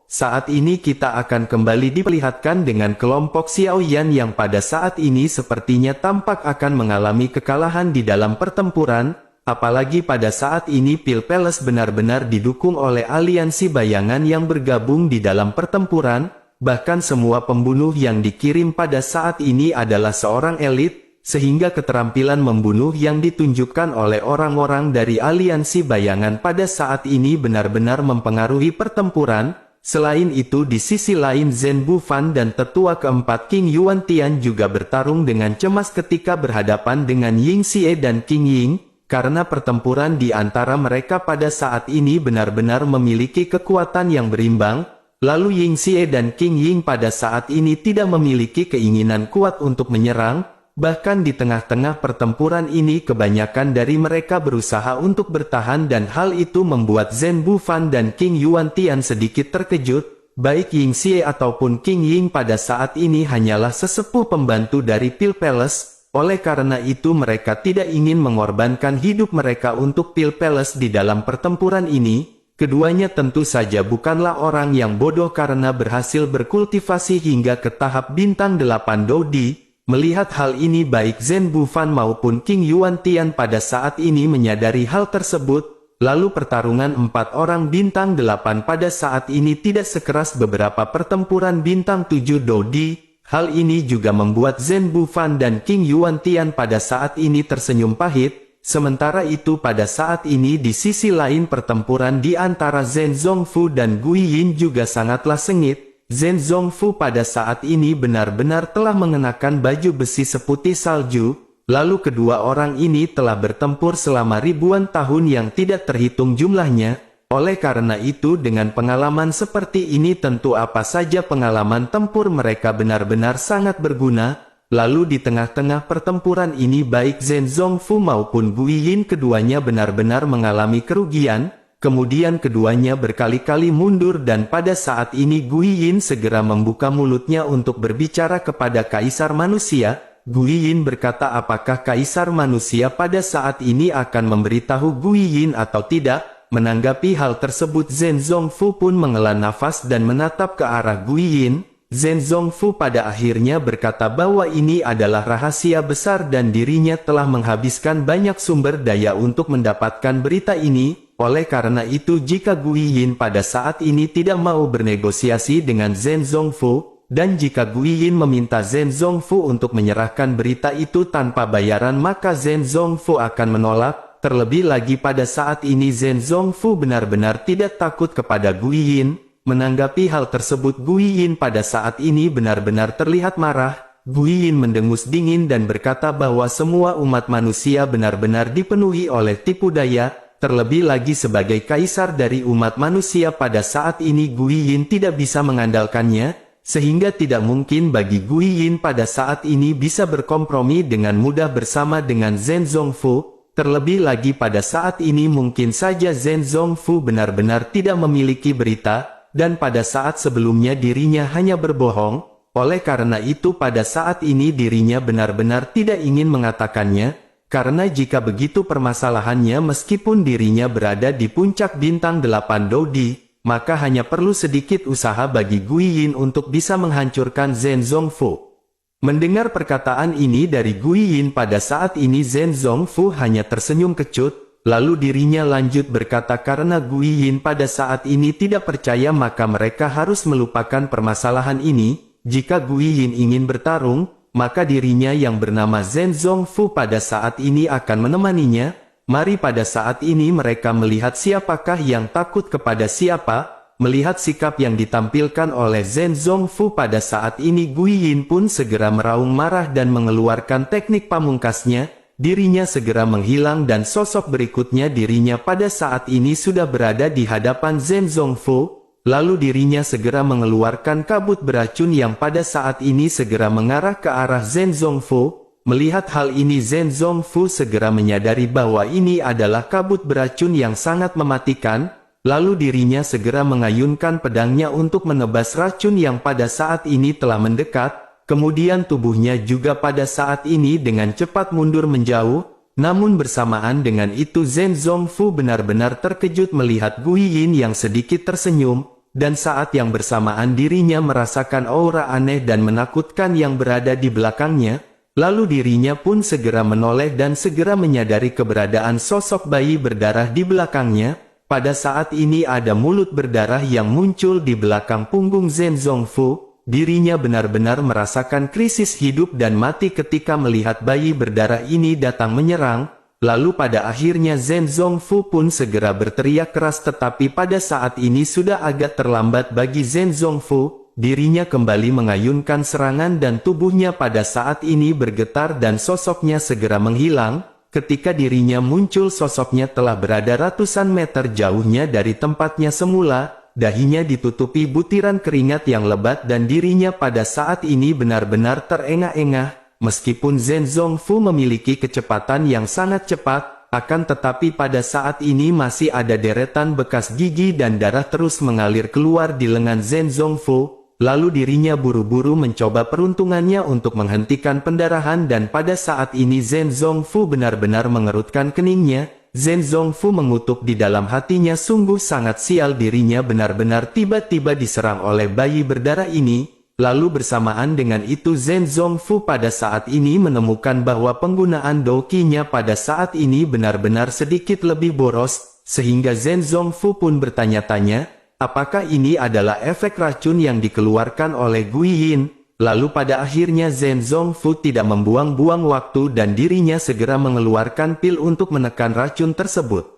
saat ini kita akan kembali diperlihatkan dengan kelompok Xiaoyan yang pada saat ini sepertinya tampak akan mengalami kekalahan di dalam pertempuran, apalagi pada saat ini Pil Palace benar-benar didukung oleh aliansi bayangan yang bergabung di dalam pertempuran, bahkan semua pembunuh yang dikirim pada saat ini adalah seorang elit, sehingga keterampilan membunuh yang ditunjukkan oleh orang-orang dari aliansi bayangan pada saat ini benar-benar mempengaruhi pertempuran. Selain itu di sisi lain Zhen Bufan dan tetua keempat King Yuan Tian juga bertarung dengan cemas ketika berhadapan dengan Ying Xie dan King Ying, karena pertempuran di antara mereka pada saat ini benar-benar memiliki kekuatan yang berimbang, lalu Ying Xie dan King Ying pada saat ini tidak memiliki keinginan kuat untuk menyerang. Bahkan di tengah-tengah pertempuran ini kebanyakan dari mereka berusaha untuk bertahan dan hal itu membuat Zhen Bufan dan King Yuan Tian sedikit terkejut. Baik Ying Xie ataupun King Ying pada saat ini hanyalah sesepuh pembantu dari Pil Palace, oleh karena itu mereka tidak ingin mengorbankan hidup mereka untuk Pil Palace di dalam pertempuran ini. Keduanya tentu saja bukanlah orang yang bodoh karena berhasil berkultivasi hingga ke tahap bintang 8 Dodi. Melihat hal ini baik Zhen Bufan maupun King Yuan Tian pada saat ini menyadari hal tersebut, lalu pertarungan 4 orang bintang 8 pada saat ini tidak sekeras beberapa pertempuran bintang 7 Dodi. Hal ini juga membuat Zhen Bufan dan King Yuan Tian pada saat ini tersenyum pahit. Sementara itu pada saat ini di sisi lain pertempuran di antara Zhen Zongfu dan Gui Yin juga sangatlah sengit. Zhen Zongfu pada saat ini benar-benar telah mengenakan baju besi seputih salju, lalu kedua orang ini telah bertempur selama ribuan tahun yang tidak terhitung jumlahnya. Oleh karena itu dengan pengalaman seperti ini tentu apa saja pengalaman tempur mereka benar-benar sangat berguna. Lalu di tengah-tengah pertempuran ini baik Zhen Zongfu maupun Gui Yin keduanya benar-benar mengalami kerugian. Kemudian keduanya berkali-kali mundur dan pada saat ini Gui Yin segera membuka mulutnya untuk berbicara kepada Kaisar Manusia. Gui Yin berkata apakah Kaisar Manusia pada saat ini akan memberitahu Gui Yin atau tidak. Menanggapi hal tersebut Zhen Zongfu pun menghela nafas dan menatap ke arah Gui Yin. Zhen Zongfu pada akhirnya berkata bahwa ini adalah rahasia besar dan dirinya telah menghabiskan banyak sumber daya untuk mendapatkan berita ini. Oleh karena itu jika Gui Yin pada saat ini tidak mau bernegosiasi dengan Zhen Zongfu, dan jika Gui Yin meminta Zhen Zongfu untuk menyerahkan berita itu tanpa bayaran maka Zhen Zongfu akan menolak. Terlebih lagi pada saat ini Zhen Zongfu benar-benar tidak takut kepada Gui Yin. Menanggapi hal tersebut Gui Yin pada saat ini benar-benar terlihat marah. Gui Yin mendengus dingin dan berkata bahwa semua umat manusia benar-benar dipenuhi oleh tipu daya. Terlebih lagi sebagai kaisar dari umat manusia pada saat ini Gui Yin tidak bisa mengandalkannya, sehingga tidak mungkin bagi Gui Yin pada saat ini bisa berkompromi dengan mudah bersama dengan Zhen Zongfu. Terlebih lagi pada saat ini mungkin saja Zhen Zongfu benar-benar tidak memiliki berita, dan pada saat sebelumnya dirinya hanya berbohong. Oleh karena itu pada saat ini dirinya benar-benar tidak ingin mengatakannya. Karena jika begitu permasalahannya meskipun dirinya berada di puncak bintang 8 Dodi, maka hanya perlu sedikit usaha bagi Gui Yin untuk bisa menghancurkan Zhen Zongfu. Mendengar perkataan ini dari Gui Yin pada saat ini Zhen Zongfu hanya tersenyum kecut, lalu dirinya lanjut berkata karena Gui Yin pada saat ini tidak percaya maka mereka harus melupakan permasalahan ini. Jika Gui Yin ingin bertarung, maka dirinya yang bernama Zhen Zongfu pada saat ini akan menemaninya. Mari pada saat ini mereka melihat siapakah yang takut kepada siapa. Melihat sikap yang ditampilkan oleh Zhen Zongfu pada saat ini Gui Yin pun segera meraung marah dan mengeluarkan teknik pamungkasnya. Dirinya segera menghilang dan sosok berikutnya dirinya pada saat ini sudah berada di hadapan Zhen Zongfu. Lalu dirinya segera mengeluarkan kabut beracun yang pada saat ini segera mengarah ke arah Zhen Zongfu. Melihat hal ini Zhen Zongfu segera menyadari bahwa ini adalah kabut beracun yang sangat mematikan. Lalu dirinya segera mengayunkan pedangnya untuk menebas racun yang pada saat ini telah mendekat. Kemudian tubuhnya juga pada saat ini dengan cepat mundur menjauh. Namun bersamaan dengan itu Zhen Zongfu benar-benar terkejut melihat Gui Yin yang sedikit tersenyum. dan saat yang bersamaan dirinya merasakan aura aneh dan menakutkan yang berada di belakangnya, lalu dirinya pun segera menoleh dan segera menyadari keberadaan sosok bayi berdarah di belakangnya. Pada saat ini ada mulut berdarah yang muncul di belakang punggung Zhen Zongfu. Dirinya benar-benar merasakan krisis hidup dan mati ketika melihat bayi berdarah ini datang menyerang. Lalu pada akhirnya Zhen Zongfu pun segera berteriak keras, tetapi pada saat ini sudah agak terlambat bagi Zhen Zongfu. Dirinya kembali mengayunkan serangan dan tubuhnya pada saat ini bergetar dan sosoknya segera menghilang. Ketika dirinya muncul, sosoknya telah berada ratusan meter jauhnya dari tempatnya semula. Dahinya ditutupi butiran keringat yang lebat dan dirinya pada saat ini benar-benar terengah-engah. Meskipun Zhen Zongfu memiliki kecepatan yang sangat cepat, akan tetapi pada saat ini masih ada deretan bekas gigi dan darah terus mengalir keluar di lengan Zhen Zongfu. Lalu dirinya buru-buru mencoba peruntungannya untuk menghentikan pendarahan dan pada saat ini Zhen Zongfu benar-benar mengerutkan keningnya. Zhen Zongfu mengutuk di dalam hatinya, sungguh sangat sial dirinya benar-benar tiba-tiba diserang oleh bayi berdarah ini. Lalu bersamaan dengan itu Zhen Zongfu pada saat ini menemukan bahwa penggunaan douqinya pada saat ini benar-benar sedikit lebih boros, sehingga Zhen Zongfu pun bertanya-tanya, apakah ini adalah efek racun yang dikeluarkan oleh Guiyin? Lalu pada akhirnya Zhen Zongfu tidak membuang-buang waktu dan dirinya segera mengeluarkan pil untuk menekan racun tersebut.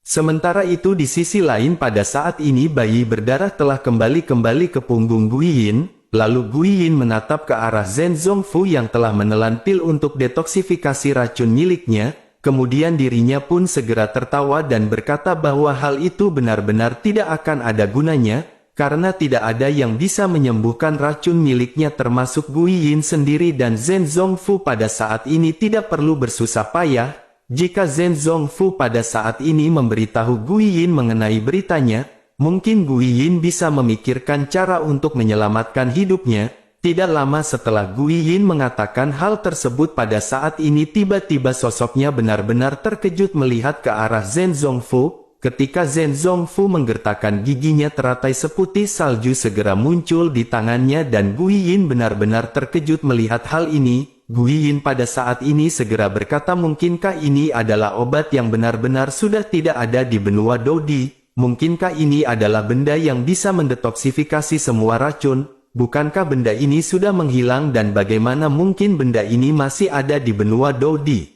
Sementara itu di sisi lain pada saat ini bayi berdarah telah kembali ke punggung Guiyin. Lalu Guiyin menatap ke arah Zhen Zongfu yang telah menelan pil untuk detoksifikasi racun miliknya. Kemudian dirinya pun segera tertawa dan berkata bahwa hal itu benar-benar tidak akan ada gunanya, karena tidak ada yang bisa menyembuhkan racun miliknya termasuk Guiyin sendiri, dan Zhen Zongfu pada saat ini tidak perlu bersusah payah. Jika Zhen Zongfu pada saat ini memberitahu Guiyin mengenai beritanya, mungkin Guiyin bisa memikirkan cara untuk menyelamatkan hidupnya. Tidak lama setelah Guiyin mengatakan hal tersebut, pada saat ini tiba-tiba sosoknya benar-benar terkejut melihat ke arah Zhen Zongfu. Ketika Zhen Zongfu menggertakkan giginya, teratai seputih salju segera muncul di tangannya dan Guiyin benar-benar terkejut melihat hal ini. Guiyin pada saat ini segera berkata, mungkinkah ini adalah obat yang benar-benar sudah tidak ada di benua Dodi? Mungkinkah ini adalah benda yang bisa mendetoksifikasi semua racun? Bukankah benda ini sudah menghilang dan bagaimana mungkin benda ini masih ada di benua Dodi?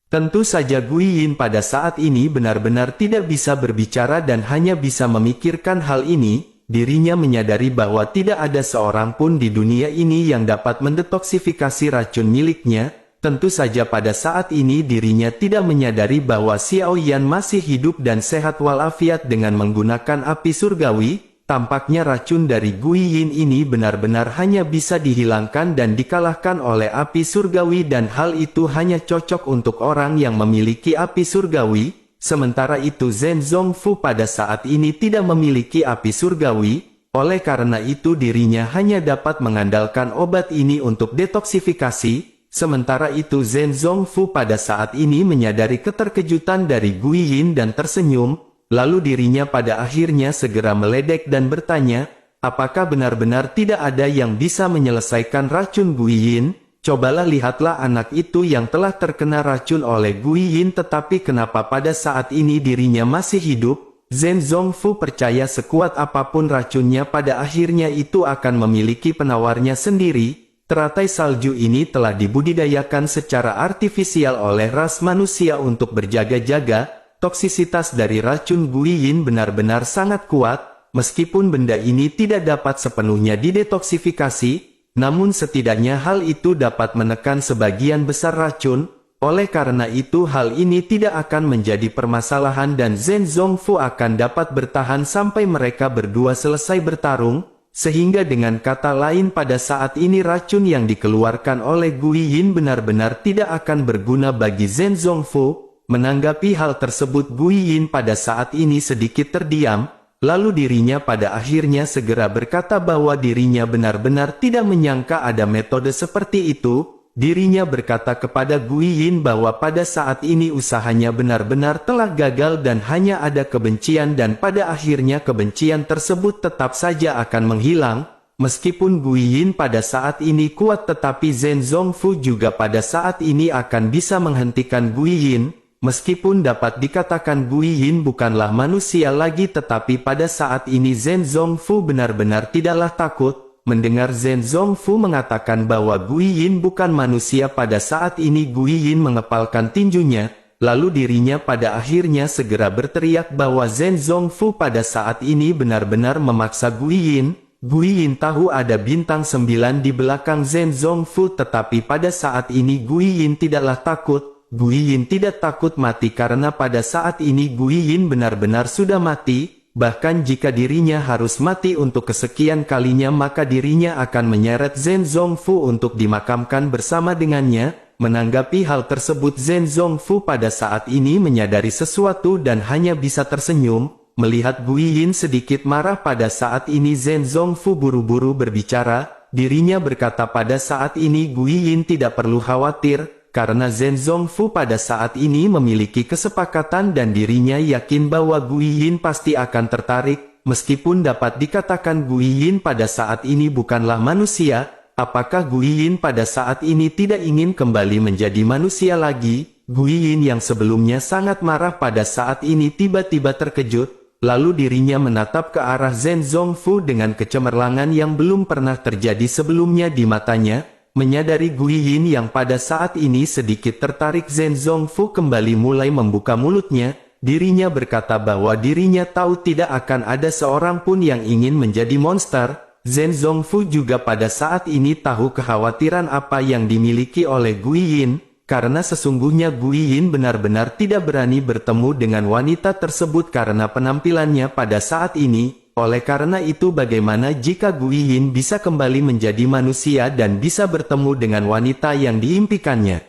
Tentu saja Guiyin pada saat ini benar-benar tidak bisa berbicara dan hanya bisa memikirkan hal ini. Dirinya menyadari bahwa tidak ada seorang pun di dunia ini yang dapat mendetoksifikasi racun miliknya. Tentu saja pada saat ini dirinya tidak menyadari bahwa Xiao Yan masih hidup dan sehat walafiat dengan menggunakan api surgawi. Tampaknya racun dari Guiyin ini benar-benar hanya bisa dihilangkan dan dikalahkan oleh api surgawi, dan hal itu hanya cocok untuk orang yang memiliki api surgawi. Sementara itu Zhen Zongfu pada saat ini tidak memiliki api surgawi, oleh karena itu dirinya hanya dapat mengandalkan obat ini untuk detoksifikasi. Sementara itu Zhen Zongfu pada saat ini menyadari keterkejutan dari Guiyin dan tersenyum. Lalu dirinya pada akhirnya segera meledek dan bertanya, apakah benar-benar tidak ada yang bisa menyelesaikan racun Guiyin? Cobalah lihatlah anak itu yang telah terkena racun oleh Guiyin, tetapi kenapa pada saat ini dirinya masih hidup? Zhen Zongfu percaya sekuat apapun racunnya pada akhirnya itu akan memiliki penawarnya sendiri. Teratai salju ini telah dibudidayakan secara artifisial oleh ras manusia untuk berjaga-jaga. Toksisitas dari racun Guiyin benar-benar sangat kuat. Meskipun benda ini tidak dapat sepenuhnya didetoksifikasi, namun setidaknya hal itu dapat menekan sebagian besar racun. Oleh karena itu hal ini tidak akan menjadi permasalahan dan Zhen Zongfu akan dapat bertahan sampai mereka berdua selesai bertarung. Sehingga dengan kata lain pada saat ini racun yang dikeluarkan oleh Guiyin benar-benar tidak akan berguna bagi Zhen Zongfu. Menanggapi hal tersebut Guiyin pada saat ini sedikit terdiam, lalu dirinya pada akhirnya segera berkata bahwa dirinya benar-benar tidak menyangka ada metode seperti itu. Dirinya berkata kepada Guiyin bahwa pada saat ini usahanya benar-benar telah gagal dan hanya ada kebencian dan pada akhirnya kebencian tersebut tetap saja akan menghilang. Meskipun Guiyin pada saat ini kuat tetapi Zhen Zongfu juga pada saat ini akan bisa menghentikan Guiyin. Meskipun dapat dikatakan Guiyin bukanlah manusia lagi tetapi pada saat ini Zhen Zongfu benar-benar tidaklah takut. Mendengar Zhen Zongfu mengatakan bahwa Guiyin bukan manusia pada saat ini Guiyin mengepalkan tinjunya, lalu dirinya pada akhirnya segera berteriak bahwa Zhen Zongfu pada saat ini benar-benar memaksa Guiyin. Guiyin tahu ada bintang 9 di belakang Zhen Zongfu tetapi pada saat ini Guiyin tidaklah takut. Guiyin tidak takut mati karena pada saat ini Guiyin benar-benar sudah mati. Bahkan jika dirinya harus mati untuk kesekian kalinya maka dirinya akan menyeret Zhen Zongfu untuk dimakamkan bersama dengannya. Menanggapi hal tersebut Zhen Zongfu pada saat ini menyadari sesuatu dan hanya bisa tersenyum. Melihat Guiyin sedikit marah pada saat ini Zhen Zongfu buru-buru berbicara. Dirinya berkata pada saat ini Guiyin tidak perlu khawatir. Karena Zhen Zongfu pada saat ini memiliki kesepakatan dan dirinya yakin bahwa Guiyin pasti akan tertarik. Meskipun dapat dikatakan Guiyin pada saat ini bukanlah manusia, apakah Guiyin pada saat ini tidak ingin kembali menjadi manusia lagi? Guiyin yang sebelumnya sangat marah pada saat ini tiba-tiba terkejut, lalu dirinya menatap ke arah Zhen Zongfu dengan kecemerlangan yang belum pernah terjadi sebelumnya di matanya. Menyadari Guiyin yang pada saat ini sedikit tertarik Zhen Zongfu kembali mulai membuka mulutnya. Dirinya berkata bahwa dirinya tahu tidak akan ada seorang pun yang ingin menjadi monster. Zhen Zongfu juga pada saat ini tahu kekhawatiran apa yang dimiliki oleh Guiyin. Karena sesungguhnya Guiyin benar-benar tidak berani bertemu dengan wanita tersebut karena penampilannya pada saat ini. Oleh karena itu bagaimana jika Guiyin bisa kembali menjadi manusia dan bisa bertemu dengan wanita yang diimpikannya?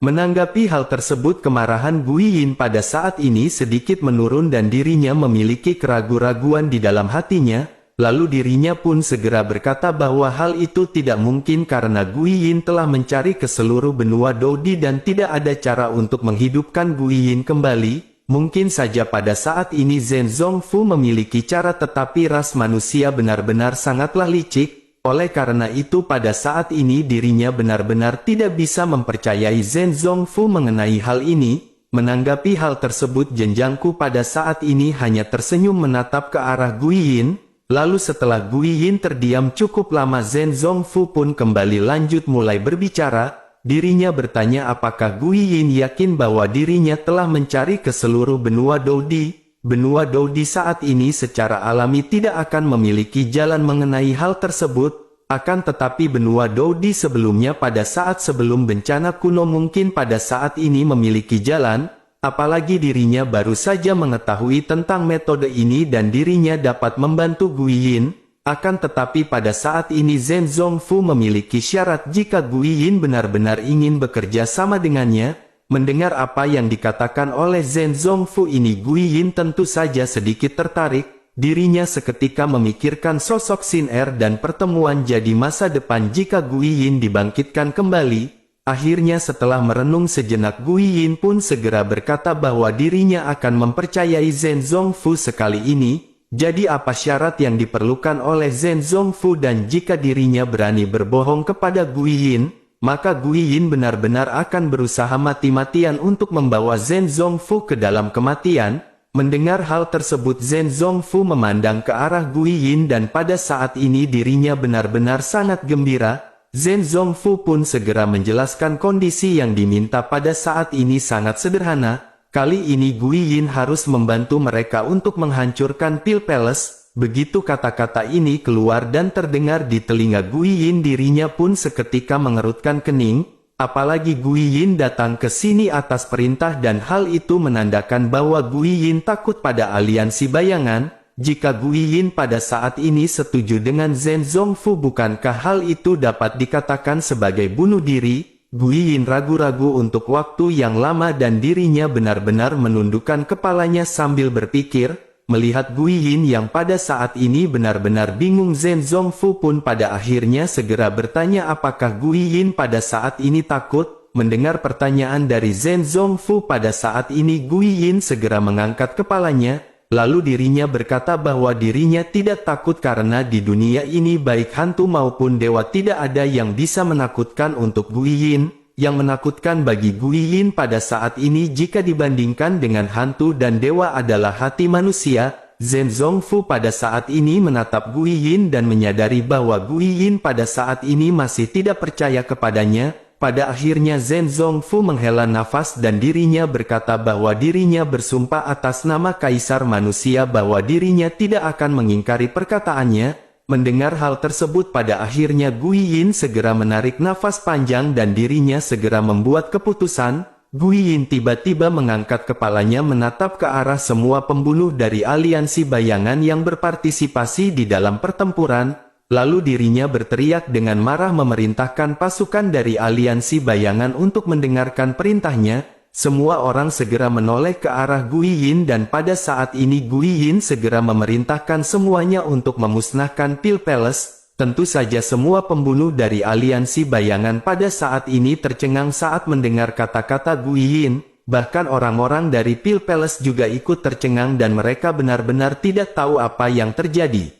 Menanggapi hal tersebut kemarahan Guiyin pada saat ini sedikit menurun dan dirinya memiliki keraguan-raguan di dalam hatinya. Lalu dirinya pun segera berkata bahwa hal itu tidak mungkin karena Guiyin telah mencari ke seluruh benua Dodi dan tidak ada cara untuk menghidupkan Guiyin kembali. Mungkin saja pada saat ini Zhen Zongfu memiliki cara tetapi ras manusia benar-benar sangatlah licik. Oleh karena itu pada saat ini dirinya benar-benar tidak bisa mempercayai Zhen Zongfu mengenai hal ini. Menanggapi hal tersebut Jenjangku pada saat ini hanya tersenyum menatap ke arah Guiyin. Lalu setelah Guiyin terdiam cukup lama Zhen Zongfu pun kembali lanjut mulai berbicara. Dirinya bertanya apakah Guiyin yakin bahwa dirinya telah mencari ke seluruh benua Dodi. Benua Dodi saat ini secara alami tidak akan memiliki jalan mengenai hal tersebut. Akan tetapi benua Dodi sebelumnya pada saat sebelum bencana kuno mungkin pada saat ini memiliki jalan. Apalagi dirinya baru saja mengetahui tentang metode ini dan dirinya dapat membantu Guiyin. Akan tetapi pada saat ini Zhen Zongfu memiliki syarat jika Guiyin benar-benar ingin bekerja sama dengannya. Mendengar apa yang dikatakan oleh Zhen Zongfu ini Guiyin tentu saja sedikit tertarik. Dirinya seketika memikirkan sosok Xin Er dan pertemuan jadi masa depan jika Guiyin dibangkitkan kembali. Akhirnya setelah merenung sejenak Guiyin pun segera berkata bahwa dirinya akan mempercayai Zhen Zongfu sekali ini. Jadi apa syarat yang diperlukan oleh Zhen Zongfu dan jika dirinya berani berbohong kepada Guiyin, maka Guiyin benar-benar akan berusaha mati-matian untuk membawa Zhen Zongfu ke dalam kematian. Mendengar hal tersebut Zhen Zongfu memandang ke arah Guiyin dan pada saat ini dirinya benar-benar sangat gembira. Zhen Zongfu pun segera menjelaskan kondisi yang diminta pada saat ini sangat sederhana. Kali ini Guiyin harus membantu mereka untuk menghancurkan Pil Palace. Begitu kata-kata ini keluar dan terdengar di telinga Guiyin dirinya pun seketika mengerutkan kening. Apalagi Guiyin datang ke sini atas perintah dan hal itu menandakan bahwa Guiyin takut pada aliansi bayangan. Jika Guiyin pada saat ini setuju dengan Zhen Zongfu bukankah hal itu dapat dikatakan sebagai bunuh diri? Guiyin ragu-ragu untuk waktu yang lama dan dirinya benar-benar menundukkan kepalanya sambil berpikir. Melihat Guiyin yang pada saat ini benar-benar bingung, Zhen Zongfu pun pada akhirnya segera bertanya apakah Guiyin pada saat ini takut. Mendengar pertanyaan dari Zhen Zongfu pada saat ini, Guiyin segera mengangkat kepalanya, lalu dirinya berkata bahwa dirinya tidak takut karena di dunia ini baik hantu maupun dewa tidak ada yang bisa menakutkan untuk Guiyin. Yang menakutkan bagi Guiyin pada saat ini jika dibandingkan dengan hantu dan dewa adalah hati manusia. Zhen Zongfu pada saat ini menatap Guiyin dan menyadari bahwa Guiyin pada saat ini masih tidak percaya kepadanya. Pada akhirnya Zhen Zongfu menghela nafas dan dirinya berkata bahwa dirinya bersumpah atas nama Kaisar Manusia bahwa dirinya tidak akan mengingkari perkataannya. Mendengar hal tersebut pada akhirnya Guiyin segera menarik nafas panjang dan dirinya segera membuat keputusan. Guiyin tiba-tiba mengangkat kepalanya menatap ke arah semua pembunuh dari aliansi bayangan yang berpartisipasi di dalam pertempuran. Lalu dirinya berteriak dengan marah memerintahkan pasukan dari aliansi bayangan untuk mendengarkan perintahnya. Semua orang segera menoleh ke arah Guiyin dan pada saat ini Guiyin segera memerintahkan semuanya untuk memusnahkan Pil Palace. Tentu saja semua pembunuh dari aliansi bayangan pada saat ini tercengang saat mendengar kata-kata Guiyin. Bahkan orang-orang dari Pil Palace juga ikut tercengang dan mereka benar-benar tidak tahu apa yang terjadi.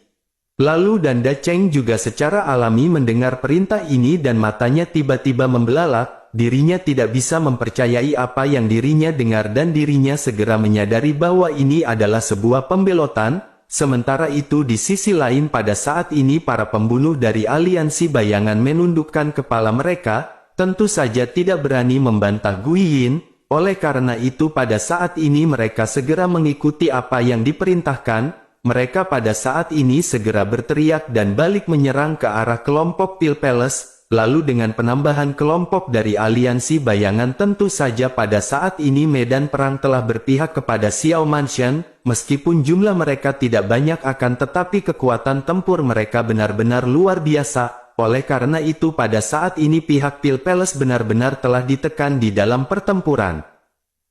Lalu Danda Cheng juga secara alami mendengar perintah ini dan matanya tiba-tiba membelalak. Dirinya tidak bisa mempercayai apa yang dirinya dengar dan dirinya segera menyadari bahwa ini adalah sebuah pembelotan. Sementara itu di sisi lain pada saat ini para pembunuh dari aliansi bayangan menundukkan kepala mereka, tentu saja tidak berani membantah Guiyin. Oleh karena itu pada saat ini mereka segera mengikuti apa yang diperintahkan. Mereka pada saat ini segera berteriak dan balik menyerang ke arah kelompok Pil Palace. Lalu dengan penambahan kelompok dari aliansi bayangan tentu saja pada saat ini medan perang telah berpihak kepada Xiao Mansion. Meskipun jumlah mereka tidak banyak akan tetapi kekuatan tempur mereka benar-benar luar biasa. Oleh karena itu pada saat ini pihak Pil Palace benar-benar telah ditekan di dalam pertempuran.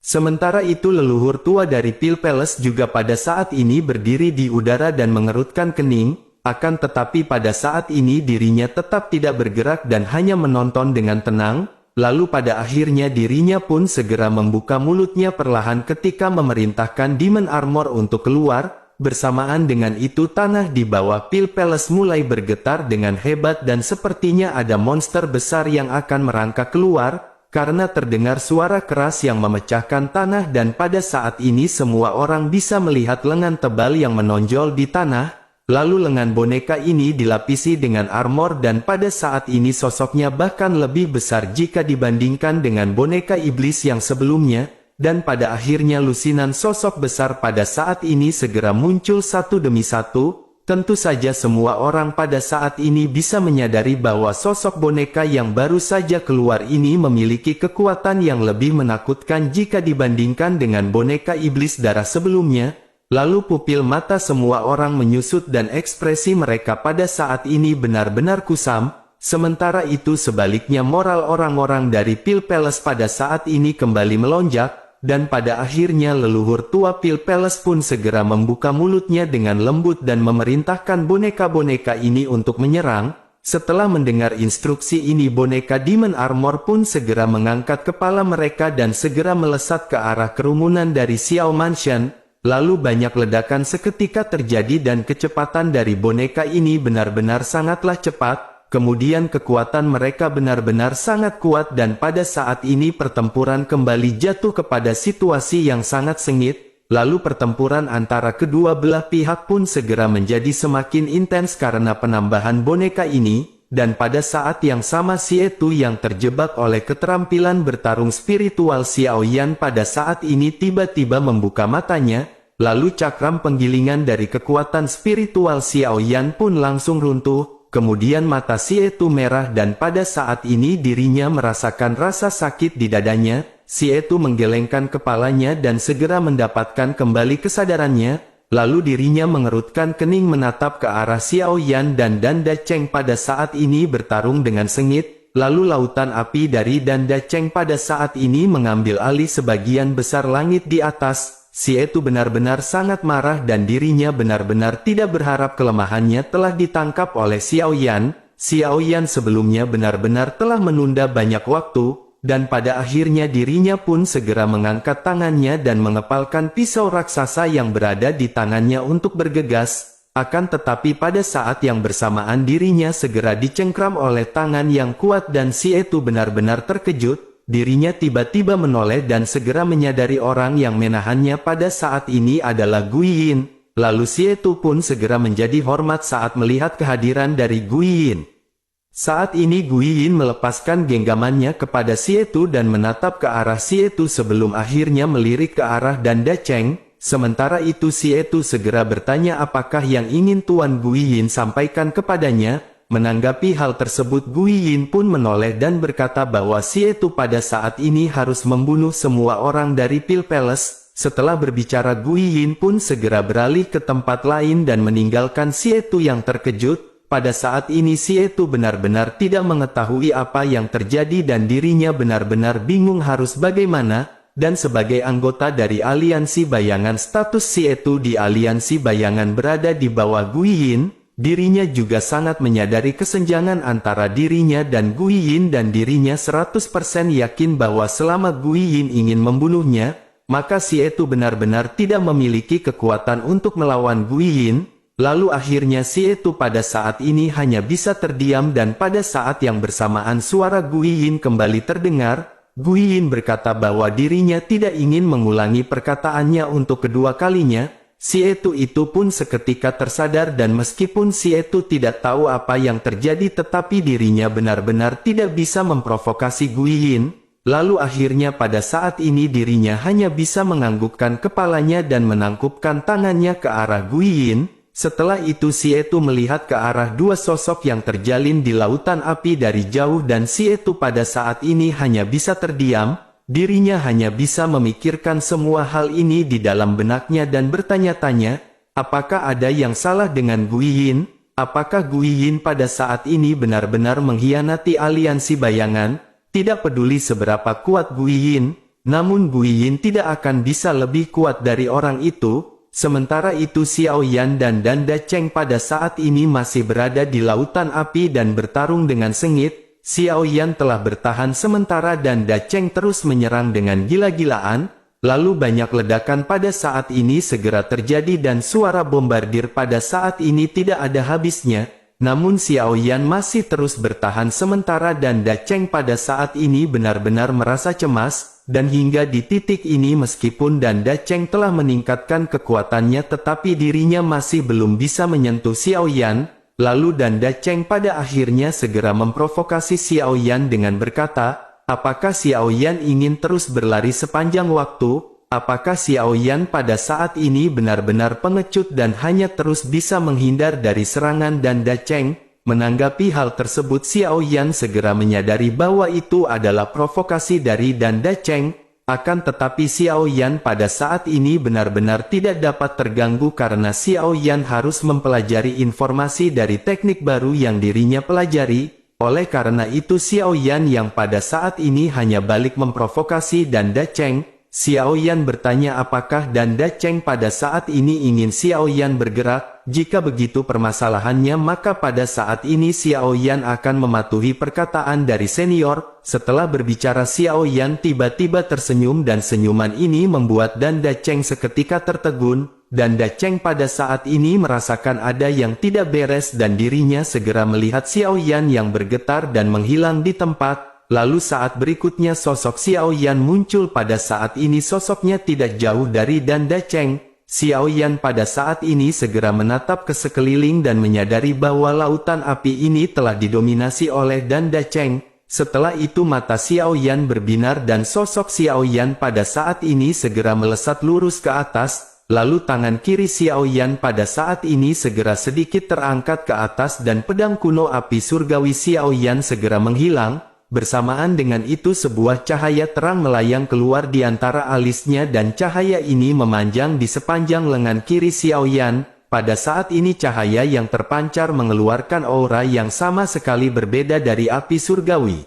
Sementara itu leluhur tua dari Pil Palace juga pada saat ini berdiri di udara dan mengerutkan kening. Akan tetapi pada saat ini dirinya tetap tidak bergerak dan hanya menonton dengan tenang. Lalu pada akhirnya dirinya pun segera membuka mulutnya perlahan ketika memerintahkan Demon Armor untuk keluar. Bersamaan dengan itu tanah di bawah Pil Palace mulai bergetar dengan hebat dan sepertinya ada monster besar yang akan merangkak keluar. Karena terdengar suara keras yang memecahkan tanah dan pada saat ini semua orang bisa melihat lengan tebal yang menonjol di tanah. Lalu lengan boneka ini dilapisi dengan armor dan pada saat ini sosoknya bahkan lebih besar jika dibandingkan dengan boneka iblis yang sebelumnya. Dan pada akhirnya lusinan sosok besar pada saat ini segera muncul satu demi satu. Tentu saja semua orang pada saat ini bisa menyadari bahwa sosok boneka yang baru saja keluar ini memiliki kekuatan yang lebih menakutkan jika dibandingkan dengan boneka iblis darah sebelumnya. Lalu pupil mata semua orang menyusut dan ekspresi mereka pada saat ini benar-benar kusam. Sementara itu sebaliknya moral orang-orang dari Pil Palace pada saat ini kembali melonjak. Dan pada akhirnya leluhur tua Pil Palace pun segera membuka mulutnya dengan lembut dan memerintahkan boneka-boneka ini untuk menyerang. Setelah mendengar instruksi ini boneka Demon Armor pun segera mengangkat kepala mereka dan segera melesat ke arah kerumunan dari Xiao Mansion. Lalu banyak ledakan seketika terjadi dan kecepatan dari boneka ini benar-benar sangatlah cepat. Kemudian kekuatan mereka benar-benar sangat kuat dan pada saat ini pertempuran kembali jatuh kepada situasi yang sangat sengit. Lalu pertempuran antara kedua belah pihak pun segera menjadi semakin intens karena penambahan boneka ini. Dan pada saat yang sama Xietu yang terjebak oleh keterampilan bertarung spiritual Xiao Yan pada saat ini tiba-tiba membuka matanya, lalu cakram penggilingan dari kekuatan spiritual Xiao Yan pun langsung runtuh, kemudian mata Xietu merah dan pada saat ini dirinya merasakan rasa sakit di dadanya. Xietu menggelengkan kepalanya dan segera mendapatkan kembali kesadarannya. Lalu dirinya mengerutkan kening menatap ke arah Xiao Yan dan Danda Cheng pada saat ini bertarung dengan sengit. Lalu lautan api dari Danda Cheng pada saat ini mengambil alih sebagian besar langit di atas. Xie Tu benar-benar sangat marah dan dirinya benar-benar tidak berharap kelemahannya telah ditangkap oleh Xiao Yan. Xiao Yan sebelumnya benar-benar telah menunda banyak waktu, dan pada akhirnya dirinya pun segera mengangkat tangannya dan mengepalkan pisau raksasa yang berada di tangannya untuk bergegas. Akan tetapi pada saat yang bersamaan dirinya segera dicengkram oleh tangan yang kuat dan Xie Tu benar-benar terkejut. Dirinya tiba-tiba menoleh dan segera menyadari orang yang menahannya pada saat ini adalah Gui Yin. Lalu Xie Tu pun segera menjadi hormat saat melihat kehadiran dari Gui Yin. Saat ini Gui Yin melepaskan genggamannya kepada Xie Tu dan menatap ke arah Xie Tu sebelum akhirnya melirik ke arah Danda Cheng. Sementara itu Xie Tu segera bertanya apakah yang ingin Tuan Gui Yin sampaikan kepadanya. Menanggapi hal tersebut Gui Yin pun menoleh dan berkata bahwa Xie Tu pada saat ini harus membunuh semua orang dari Pil Palace. Setelah berbicara Gui Yin pun segera beralih ke tempat lain dan meninggalkan Xie Tu yang terkejut. Pada saat ini Xie Tu benar-benar tidak mengetahui apa yang terjadi dan dirinya benar-benar bingung harus bagaimana. Dan sebagai anggota dari aliansi bayangan status Xie Tu di aliansi bayangan berada di bawah Gui Yin. Dirinya juga sangat menyadari kesenjangan antara dirinya dan Gui Yin dan dirinya 100% yakin bahwa selama Gui Yin ingin membunuhnya, maka Xie Tu benar-benar tidak memiliki kekuatan untuk melawan Gui Yin. Lalu akhirnya Xie Tu pada saat ini hanya bisa terdiam dan pada saat yang bersamaan suara Gui Yin kembali terdengar. Gui Yin berkata bahwa dirinya tidak ingin mengulangi perkataannya untuk kedua kalinya. Xie Tu itu pun seketika tersadar dan meskipun Xie Tu tidak tahu apa yang terjadi tetapi dirinya benar-benar tidak bisa memprovokasi Gui Yin. Lalu akhirnya pada saat ini dirinya hanya bisa menganggukkan kepalanya dan menangkupkan tangannya ke arah Gui Yin. Setelah itu Xie Tu melihat ke arah dua sosok yang terjalin di lautan api dari jauh dan Xie Tu pada saat ini hanya bisa terdiam. Dirinya hanya bisa memikirkan semua hal ini di dalam benaknya dan bertanya-tanya, apakah ada yang salah dengan Gui Yin? Apakah Gui Yin pada saat ini benar-benar mengkhianati aliansi bayangan? Tidak peduli seberapa kuat Gui Yin, namun Gui Yin tidak akan bisa lebih kuat dari orang itu. Sementara itu Xiao Yan dan Danda Cheng pada saat ini masih berada di lautan api dan bertarung dengan sengit. Xiao Yan telah bertahan sementara dan Danda Cheng terus menyerang dengan gila-gilaan, lalu banyak ledakan pada saat ini segera terjadi dan suara bombardir pada saat ini tidak ada habisnya, namun Xiao Yan masih terus bertahan sementara dan Danda Cheng pada saat ini benar-benar merasa cemas, dan hingga di titik ini meskipun Danda Cheng telah meningkatkan kekuatannya tetapi dirinya masih belum bisa menyentuh Xiao Yan. Lalu Danda Cheng pada akhirnya segera memprovokasi Xiao Yan dengan berkata, apakah Xiao Yan ingin terus berlari sepanjang waktu? Apakah Xiao Yan pada saat ini benar-benar pengecut dan hanya terus bisa menghindar dari serangan Danda Cheng? Menanggapi hal tersebut Xiao Yan segera menyadari bahwa itu adalah provokasi dari Danda Cheng. Akan tetapi Xiao Yan pada saat ini benar-benar tidak dapat terganggu karena Xiao Yan harus mempelajari informasi dari teknik baru yang dirinya pelajari. Oleh karena itu Xiao Yan yang pada saat ini hanya balik memprovokasi Danda Cheng. Xiao Yan bertanya apakah Danda Cheng pada saat ini ingin Xiao Yan bergerak. Jika begitu permasalahannya maka pada saat ini Xiao Yan akan mematuhi perkataan dari senior. Setelah berbicara Xiao Yan tiba-tiba tersenyum dan senyuman ini membuat Danda Cheng seketika tertegun. Danda Cheng pada saat ini merasakan ada yang tidak beres dan dirinya segera melihat Xiao Yan yang bergetar dan menghilang di tempat. Lalu saat berikutnya sosok Xiao Yan muncul pada saat ini sosoknya tidak jauh dari Danda Cheng. Xiao Yan pada saat ini segera menatap ke sekeliling dan menyadari bahwa lautan api ini telah didominasi oleh Danda Cheng. Setelah itu mata Xiao Yan berbinar dan sosok Xiao Yan pada saat ini segera melesat lurus ke atas. Lalu tangan kiri Xiao Yan pada saat ini segera sedikit terangkat ke atas dan pedang kuno api surgawi Xiao Yan segera menghilang. Bersamaan dengan itu sebuah cahaya terang melayang keluar di antara alisnya dan cahaya ini memanjang di sepanjang lengan kiri Xiao Yan. Pada saat ini cahaya yang terpancar mengeluarkan aura yang sama sekali berbeda dari api surgawi.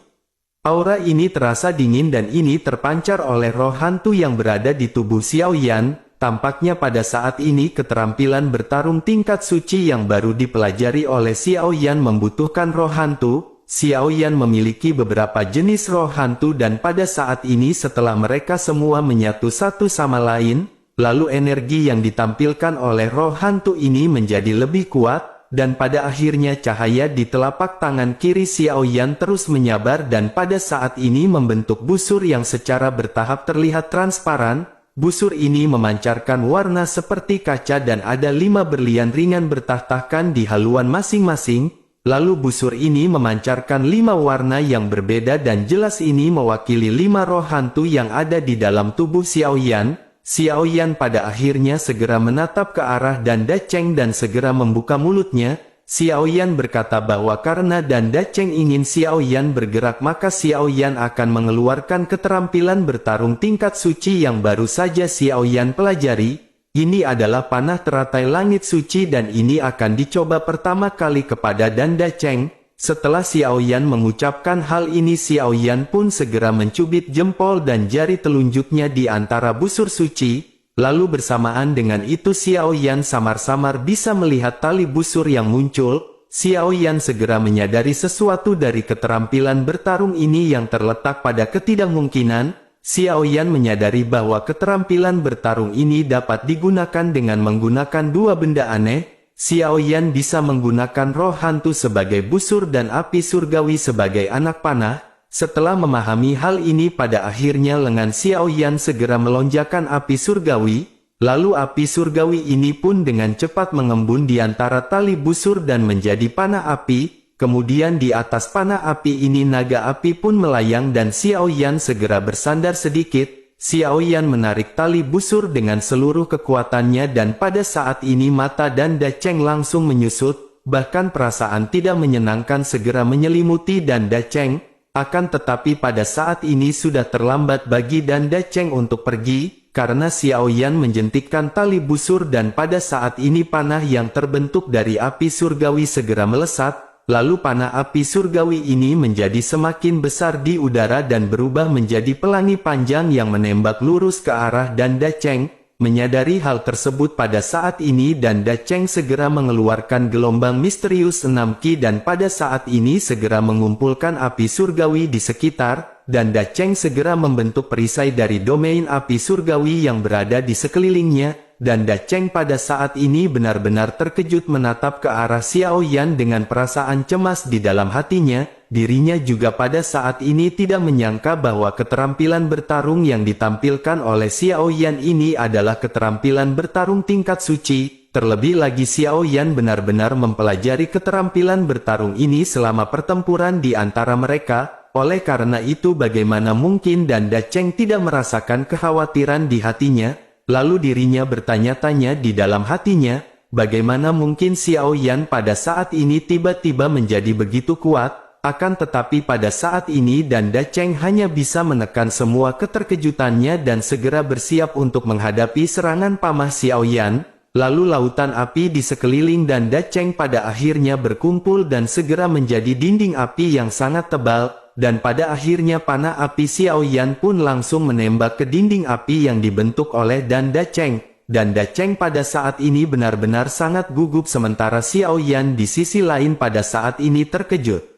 Aura ini terasa dingin dan ini terpancar oleh roh hantu yang berada di tubuh Xiao Yan. tampaknya pada saat ini keterampilan bertarung tingkat suci yang baru dipelajari oleh Xiao Yan membutuhkan roh hantu. Xiao Yan memiliki beberapa jenis roh hantu dan pada saat ini setelah mereka semua menyatu satu sama lain, lalu energi yang ditampilkan oleh roh hantu ini menjadi lebih kuat, dan pada akhirnya cahaya di telapak tangan kiri Xiao Yan terus menyabar dan pada saat ini membentuk busur yang secara bertahap terlihat transparan. Busur ini memancarkan warna seperti kaca dan ada 5 berlian ringan bertahtakan di haluan masing-masing. Lalu busur ini memancarkan 5 warna yang berbeda dan jelas ini mewakili 5 roh hantu yang ada di dalam tubuh Xiao Yan. Xiao Yan pada akhirnya segera menatap ke arah Danda Cheng dan segera membuka mulutnya. Xiao Yan berkata bahwa karena Danda Cheng ingin Xiao Yan bergerak maka Xiao Yan akan mengeluarkan keterampilan bertarung tingkat suci yang baru saja Xiao Yan pelajari. Ini adalah panah teratai langit suci dan ini akan dicoba pertama kali kepada Danda Cheng. Setelah Xiao Yan mengucapkan hal ini Xiao Yan pun segera mencubit jempol dan jari telunjuknya di antara busur suci. Lalu bersamaan dengan itu Xiao Yan samar-samar bisa melihat tali busur yang muncul. Xiao Yan segera menyadari sesuatu dari keterampilan bertarung ini yang terletak pada ketidakmungkinan. Xiao Yan menyadari bahwa keterampilan bertarung ini dapat digunakan dengan menggunakan 2 benda aneh. Xiao Yan bisa menggunakan roh hantu sebagai busur dan api surgawi sebagai anak panah. Setelah memahami hal ini pada akhirnya lengan Xiao Yan segera melonjakkan api surgawi, lalu api surgawi ini pun dengan cepat mengembun di antara tali busur dan menjadi panah api, kemudian di atas panah api ini naga api pun melayang dan Xiao Yan segera bersandar sedikit. Xiao Yan menarik tali busur dengan seluruh kekuatannya dan pada saat ini mata Danda Cheng langsung menyusut, bahkan perasaan tidak menyenangkan segera menyelimuti Danda Cheng. Akan tetapi pada saat ini sudah terlambat bagi Danda Cheng untuk pergi, karena Xiao Yan menjentikkan tali busur dan pada saat ini panah yang terbentuk dari api surgawi segera melesat, lalu panah api surgawi ini menjadi semakin besar di udara dan berubah menjadi pelangi panjang yang menembak lurus ke arah Danda Cheng. Menyadari hal tersebut pada saat ini Danda Cheng segera mengeluarkan gelombang misterius 6 Ki dan pada saat ini segera mengumpulkan api surgawi di sekitar. Danda Cheng segera membentuk perisai dari domain api surgawi yang berada di sekelilingnya. Danda Cheng pada saat ini benar-benar terkejut menatap ke arah Xiao Yan dengan perasaan cemas di dalam hatinya. Dirinya juga pada saat ini tidak menyangka bahwa keterampilan bertarung yang ditampilkan oleh Xiao Yan ini adalah keterampilan bertarung tingkat suci. Terlebih lagi Xiao Yan benar-benar mempelajari keterampilan bertarung ini selama pertempuran di antara mereka. Oleh karena itu bagaimana mungkin Danda Cheng tidak merasakan kekhawatiran di hatinya? Lalu dirinya bertanya-tanya di dalam hatinya, bagaimana mungkin Xiao Yan pada saat ini tiba-tiba menjadi begitu kuat? Akan tetapi pada saat ini Danda Cheng hanya bisa menekan semua keterkejutannya dan segera bersiap untuk menghadapi serangan pamah Xiao Yan. Lalu lautan api di sekeliling Danda Cheng pada akhirnya berkumpul dan segera menjadi dinding api yang sangat tebal, dan pada akhirnya panah api Xiao Yan pun langsung menembak ke dinding api yang dibentuk oleh Danda Cheng. Danda Cheng pada saat ini benar-benar sangat gugup sementara Xiao Yan di sisi lain pada saat ini terkejut.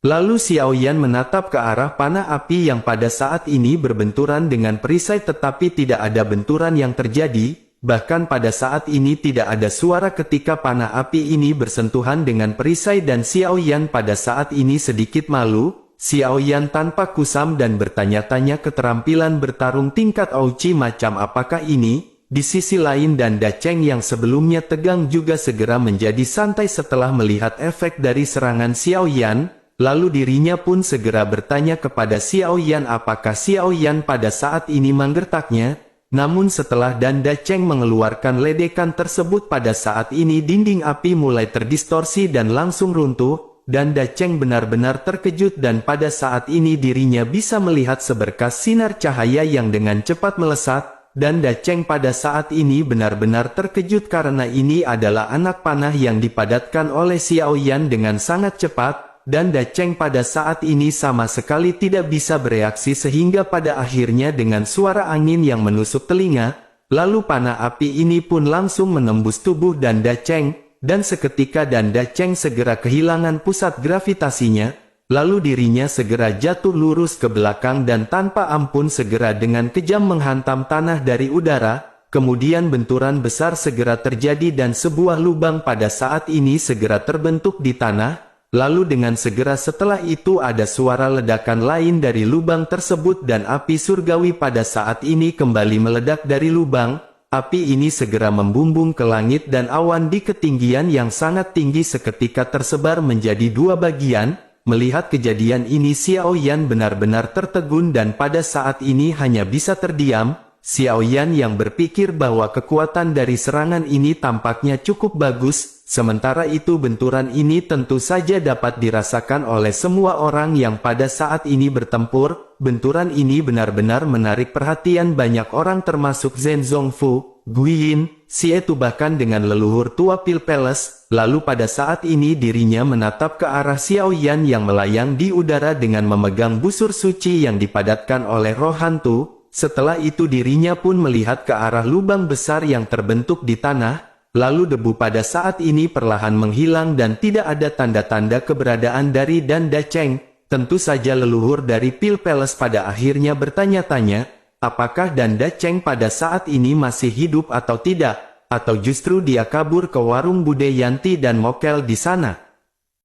Lalu Xiao Yan menatap ke arah panah api yang pada saat ini berbenturan dengan perisai tetapi tidak ada benturan yang terjadi, bahkan pada saat ini tidak ada suara ketika panah api ini bersentuhan dengan perisai dan Xiao Yan pada saat ini sedikit malu. Xiao Yan tanpa kusam dan bertanya-tanya keterampilan bertarung tingkat Ouchi macam apakah ini. Di sisi lain Danda Cheng yang sebelumnya tegang juga segera menjadi santai setelah melihat efek dari serangan Xiao Yan. Lalu dirinya pun segera bertanya kepada Xiao Yan apakah Xiao Yan pada saat ini menggertaknya. Namun setelah Danda Cheng mengeluarkan ledekan tersebut pada saat ini dinding api mulai terdistorsi dan langsung runtuh. Danda Cheng benar-benar terkejut dan pada saat ini dirinya bisa melihat seberkas sinar cahaya yang dengan cepat melesat. Danda Cheng pada saat ini benar-benar terkejut karena ini adalah anak panah yang dipadatkan oleh Xiao Yan dengan sangat cepat. Danda Cheng pada saat ini sama sekali tidak bisa bereaksi sehingga pada akhirnya dengan suara angin yang menusuk telinga, lalu panah api ini pun langsung menembus tubuh Danda Cheng, dan seketika Danda Cheng segera kehilangan pusat gravitasinya, lalu dirinya segera jatuh lurus ke belakang dan tanpa ampun segera dengan kejam menghantam tanah dari udara, kemudian benturan besar segera terjadi dan sebuah lubang pada saat ini segera terbentuk di tanah, lalu dengan segera setelah itu ada suara ledakan lain dari lubang tersebut dan api surgawi pada saat ini kembali meledak dari lubang. Api ini segera membumbung ke langit dan awan di ketinggian yang sangat tinggi seketika tersebar menjadi dua bagian. Melihat kejadian ini Xiao Yan benar-benar tertegun dan pada saat ini hanya bisa terdiam. Xiao Yan yang berpikir bahwa kekuatan dari serangan ini tampaknya cukup bagus, sementara itu benturan ini tentu saja dapat dirasakan oleh semua orang yang pada saat ini bertempur. Benturan ini benar-benar menarik perhatian banyak orang termasuk Zhen Zongfu, Guiyin, Xie Tu bahkan dengan leluhur tua Pil Palace. Lalu pada saat ini dirinya menatap ke arah Xiao Yan yang melayang di udara dengan memegang busur suci yang dipadatkan oleh roh hantu. Setelah itu dirinya pun melihat ke arah lubang besar yang terbentuk di tanah. Lalu debu pada saat ini perlahan menghilang dan tidak ada tanda-tanda keberadaan dari Danda Cheng. Tentu saja leluhur dari Pil Palace pada akhirnya bertanya-tanya, apakah Danda Cheng pada saat ini masih hidup atau tidak? Atau justru dia kabur ke warung Bude Yanti dan mokel di sana?